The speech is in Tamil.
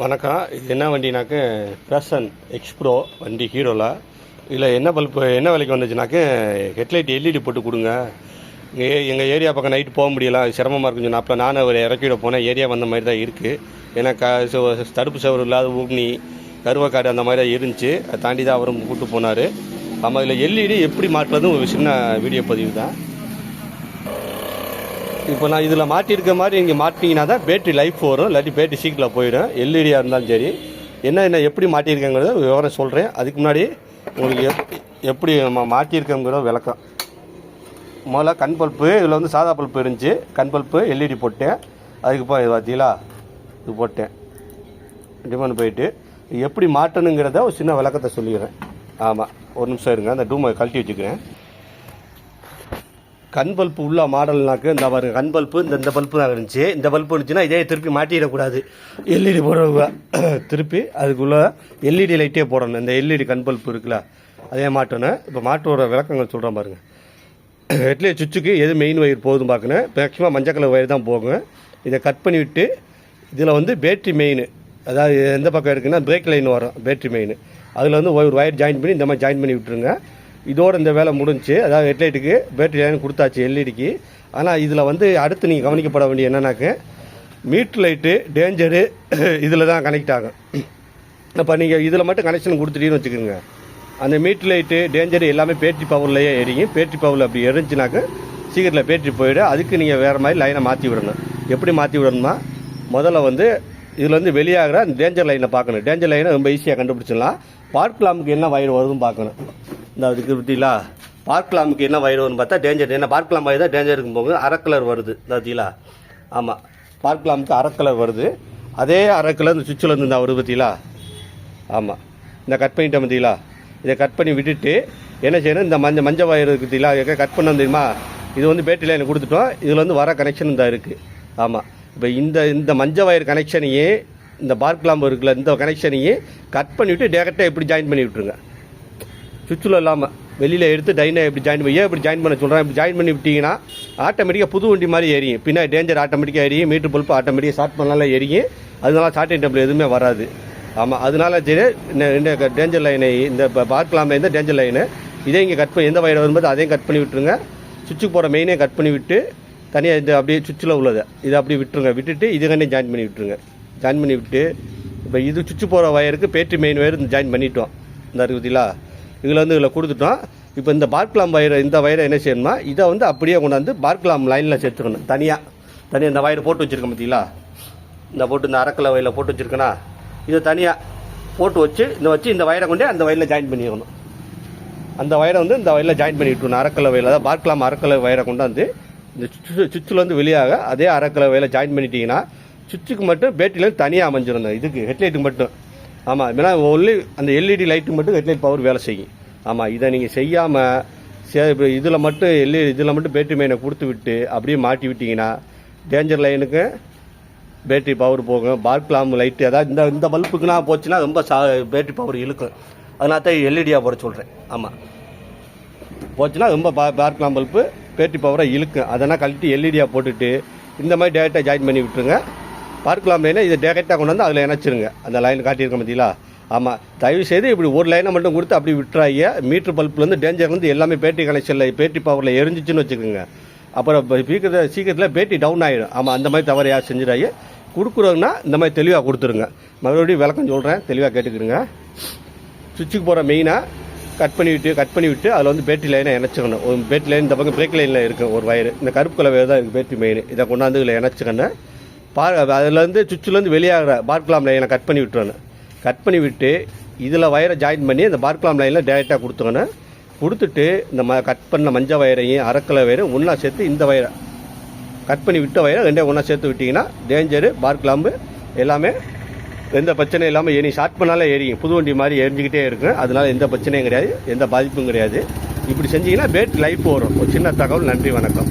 வணக்கம். இது என்ன வண்டினாக்க பேஷன் எக்ஸ்ப்ரோ வண்டி ஹீரோவில். இதில் என்ன பல்ப்பு என்ன விலைக்கு வந்துச்சுனாக்க ஹெட்லைட் எல்இடி போட்டு கொடுங்க. எங்கள் ஏரியா பக்கம் நைட்டு போக முடியல, சிரமமாக இருக்குன்னு சொன்னால் நானும் ஒரு இறக்கிவிட போனேன். ஏரியா வந்த மாதிரி தான் இருக்குது. ஏன்னா தடுப்பு சவறு இல்லாத ஊக்னி கருவக்காடு அந்த மாதிரி தான் இருந்துச்சு. அதை தாண்டி தான் அவரும் கூப்பிட்டு போனார். ஆமாம், இதில் எல்இடி எப்படி மாட்டுறதும் ஒரு சின்ன வீடியோ பதிவு தான். இப்போ நான் இதில் மாட்டியிருக்க மாதிரி இங்கே மாட்டிங்கன்னா தான் பேட்டரி லைஃப் வரும், இல்லாட்டி பேட்டரி சீக்கிரம் போயிடும். எல்இடியாக இருந்தாலும் சரி. என்ன எப்படி மாட்டியிருக்கேங்கிறத விவரம் சொல்கிறேன். அதுக்கு முன்னாடி உங்களுக்கு எப்படி மாட்டியிருக்கேங்கிற விளக்கம். முதல்ல கண் பல்ப்பு, இதில் வந்து சாதா பல்ப்பு இருந்துச்சு. கண் பல்ப்பு எல்இடி போட்டேன். அதுக்கு இது பார்த்தீங்களா, இது போட்டேன். டிமாண்ட் போயிட்டு எப்படி மாட்டணுங்கிறத ஒரு சின்ன விளக்கத்தை சொல்லிக்கிறேன். ஆமாம், ஒரு நிமிஷம் இருங்க, அந்த டூமை கழட்டி வச்சுக்கிறேன். கண் பல்ப்பு உள்ள மாடல்னாக்கு இந்த பாருங்க, கண் பல்ப்பு இந்த பல்ப்பு தான் இருந்துச்சு. இந்த பல்ப்பு இருந்துச்சுன்னா இதே திருப்பி மாட்டிடக்கூடாது. எல்இடி போடுறவங்க திருப்பி அதுக்குள்ளே எல்இடி லைட்டே போடணும். இந்த எல்இடி கண் பல்ப்பு இருக்குல்ல, அதே மாட்டணும். இப்போ மாட்டோட விளக்கங்கள் சொல்கிறேன் பாருங்கள். ஹெட்லைட் சுவிட்சுக்கு எது மெயின் வயர் போகுதுன்னு பார்க்கணும். மேக்ஸிமம் மஞ்சள் கலர் வயர் தான் போகும். இதை கட் பண்ணி விட்டு இதில் வந்து பேட்ரி மெயின், அதாவது எந்த பக்கம் இருக்குன்னா பிரேக் லைன் வரும் பேட்ரி மெயின். அதில் வந்து ஒரு வயர் ஜாயின் பண்ணி இந்த மாதிரி ஜாயின் பண்ணி விட்டுருங்க. இதோட இந்த வேலை முடிஞ்சு. அதாவது ஹெட்லைட்டுக்கு பேட்டரி லைன் கொடுத்தாச்சு எல்இடிக்கு. ஆனால் இதில் வந்து அடுத்து நீங்கள் கவனிக்கப்பட வேண்டிய என்னன்னாக்க மீட்ரு லைட்டு டேஞ்சரு இதில் தான் கனெக்ட் ஆகும். அப்போ நீங்கள் இதில் மட்டும் கனெக்ஷன் கொடுத்துட்டீங்கன்னு வச்சுக்கோங்க, அந்த மீட்ரு லைட்டு டேஞ்சரு எல்லாமே பேட்டரி பவர்லையே எரியும். பேட்டரி பவரில் அப்படி எரிஞ்சுனாக்க சீக்கிரத்தில் பேட்டரி போயிடும். அதுக்கு நீங்கள் வேறு மாதிரி லைனை மாற்றி விடணும். எப்படி மாற்றி விடணுமா, முதல்ல வந்து இதில் வந்து வெளியாகிற டேஞ்சர் லைனை பார்க்கணும். டேஞ்சர் லைனை ரொம்ப ஈஸியாக கண்டுபிடிச்சிடலாம். பார்க் லாம்புக்கு என்ன வயர் வருதுன்னு பார்க்கணும். இந்த அதுக்கு பார்த்தீங்களா, பார்க் லாம்புக்கு என்ன வயர் வரும்னு பார்த்தா டேஞ்சர். என்ன பார்க் லாம்பு வயர் தான் டேஞ்சருக்கு போகுது. அரை கலர் வருது பார்த்தீங்களா. ஆமாம், பார்க் லாம்புக்கு அரை கலர் வருது. அதே அரை கலர் இந்த சுவிட்சில் இருந்து இந்த வருது பார்த்தீங்களா. ஆமாம், இந்த கட் பண்ணிட்டேன் பார்த்தீங்களா. இதை கட் பண்ணி விட்டுட்டு என்ன செய்யணும், இந்த மஞ்சள் வயர் இருக்குது பார்த்தீங்களா, கட் பண்ண தெரியுமா. இது வந்து பேட்டரி லைன் கொடுத்துட்டோம். இதில் வந்து வர கனெக்ஷன் இந்த இருக்குது. ஆமாம், இப்போ இந்த மஞ்சள் வயர் கனெக்ஷனையே இந்த பார்க் லாம்பு இருக்குல்ல, இந்த கனெக்ஷனையே கட் பண்ணிவிட்டு டேரெக்டாக எப்படி ஜாயின் பண்ணி விட்டுருங்க. சுவிட்சில் இல்லாமல் வெளியில் எடுத்து டைனை எப்படி ஜாயின் பண்ணி, இப்படி ஜாயின் பண்ண சொல்கிறேன். இப்படி ஜாயின் பண்ணி விட்டிங்கன்னா ஆட்டோமேட்டிக்காக புது வண்டி மாதிரி எரியும். பின்னாடி டேஞ்சர் ஆட்டோமேட்டிக்காக எரியும். மீட்ரு பல்ப்பு ஆட்டோமேட்டிக்காக ஸ்டார்ட் பண்ணாலும் எரியும். அதனால ஷார்ட் டெம்பிள் எதுவுமே வராது. ஆமாம், அதனால சரி இந்த டேஞ்சர் லைனை, இந்த பார்க் லாம்பில் இந்த டேஞ்சர் லைனு இதே இங்கே கட் பண்ணி எந்த வயர் வரும்போது அதையும் கட் பண்ணி விட்டுருங்க. சுவிட்சுக்கு போகிற மெயினே கட் பண்ணி விட்டு தனியாக இந்த அப்படியே சுவிட்சில் உள்ளதை இதை அப்படியே விட்டுருங்க. விட்டுட்டு இதுக்கன்னே ஜாயின் பண்ணி விட்டுருங்க. ஜாயின் பண்ணி விட்டு இப்போ இது சுவிட்சு போகிற வயருக்கு பேட்டரி மெயின் வயர் ஜாயின் பண்ணிட்டோம். இந்த இருக்குதுங்களா, இதில் கொடுத்துட்டோம். இப்போ இந்த பார்க் லாம்ப் வயரை, இந்த வயரை என்ன செய்யணுமா, இதை வந்து அப்படியே கொண்டாந்து பார்க் லாம்ப் லைனில் சேர்த்துக்கணும். தனியாக இந்த வயரை போட்டு வச்சுருக்கேன் பார்த்தீங்களா. இந்த போட்டு இந்த அரைக்கலை வயரில் போட்டு வச்சுருக்கேன்னா இதை தனியாக போட்டு வச்சு இந்த வயரை கொண்டே அந்த வயரில் ஜாயின் பண்ணிக்கணும். அந்த வயரை வந்து இந்த வயரில் ஜாயின் பண்ணி விட்டுருணும். அரைக்கலை வயரில் தான் பார்க் லாம்ப் அரைக்கலை வயரை கொண்டாந்து இந்த சுவிட்சில் வந்து வெளியாக அதே அரைக்கலை வயரில் ஜாயின் பண்ணிட்டீங்கன்னா சுவிட்சுக்கு மட்டும் பேட்டரியில் தனியாக அமைஞ்சிருந்தோம். இதுக்கு ஹெட்லைட்டுக்கு மட்டும். ஆமாம், ஏன்னா ஒன்லி அந்த எல்இடி லைட்டுக்கு மட்டும் ஹெட்லைட் பவர் வேலை செய்யும். ஆமாம், இதை நீங்கள் செய்யாமல் இதில் மட்டும் இதில் மட்டும் பேட்டரி மெயினை கொடுத்து விட்டு அப்படியே மாட்டி விட்டிங்கன்னா டேஞ்சர் லைனுக்கு பேட்டரி பவர் போகும். பார்க் லாம்பு லைட்டு அதாவது இந்த பல்புக்குனா போச்சுன்னா ரொம்ப பேட்டரி பவர் இழுக்கும். அதனால தான் எல்இடியாக போட சொல்கிறேன். ஆமாம், போச்சுன்னா ரொம்ப பார்க் லாம்பு பல்பு பேட்டரி பவரை இழுக்கும். அதெல்லாம் கழட்டி எல்இடியாக போட்டுட்டு இந்த மாதிரி டேரெக்டாக ஜாயின் பண்ணி விட்டுருங்க. பார்க் லாம்ப் லைனை இதை டேரெக்டாக கொண்டு வந்து அதில் இணைச்சிருங்க. அந்த லைன் காட்டியிருக்க பார்த்தீங்களா. ஆமாம், தயவு செய்து இப்படி ஒரு லைனை மட்டும் கொடுத்து அப்படி விட்டுறாங்க. மீட்ரு பல்ப்லேருந்து டேஞ்சர்லேருந்து எல்லாமே பேட்டரி கனெக்ஷனில் பேட்டரி பவரில் எரிஞ்சிச்சுன்னு வச்சுக்கோங்க. அப்புறம் சீக்கிரத்தில் பேட்டரி டவுன் ஆகிடும். ஆமாம், அந்த மாதிரி தவறு யார் செஞ்சிடாங்க. கொடுக்குறோங்கன்னா இந்த மாதிரி தெளிவாக கொடுத்துருங்க. மறுபடியும் விளக்கம் சொல்கிறேன், தெளிவாக கேட்டுக்கிறங்க. சுவிட்சுக்கு போகிற மெயினாக கட் பண்ணி விட்டு அதில் வந்து பேட்டரி லைனை இணைச்சிக்கணும். ஒரு பேட்டரி லைன் இந்த பக்கம் பிரேக் லைனில் இருக்குது ஒரு வயர், இந்த கருப்பு கலர் வயர் தான் இருக்குது பேட்டரி மெயின். இதை கொண்டாந்து இதில் இணைச்சிக்கணும். அதிலேருந்து சுவிட்சிலேருந்து வெளியாகிற பார்க் லாம்ப் லைனை கட் பண்ணி விட்டுறணும். கட் பண்ணி விட்டு இதில் வயரை ஜாயின் பண்ணி இந்த பார்க் லாம்ப் லைனில் டேரெக்டாக கொடுத்துக்கணும். கொடுத்துட்டு இந்த கட் பண்ண மஞ்சள் வயரையும் அரைக்கலை வயரும் ஒன்றா சேர்த்து இந்த வயரை கட் பண்ணி விட்ட வயரை ரெண்டே ஒன்றா சேர்த்து விட்டிங்கன்னா டேஞ்சரு பார்க் லாம்பு எல்லாமே எந்த பிரச்சனையும் இல்லாமல் ஷார்ட் பண்ணாலே எரியும். புது வண்டி மாதிரி எரிஞ்சிக்கிட்டே இருக்கும். அதனால எந்த பிரச்சனையும் கிடையாது, எந்த பாதிப்பும் கிடையாது. இப்படி செஞ்சீங்கன்னா பேட்டரி லைஃப் வரும். ஒரு சின்ன தகவல். நன்றி, வணக்கம்.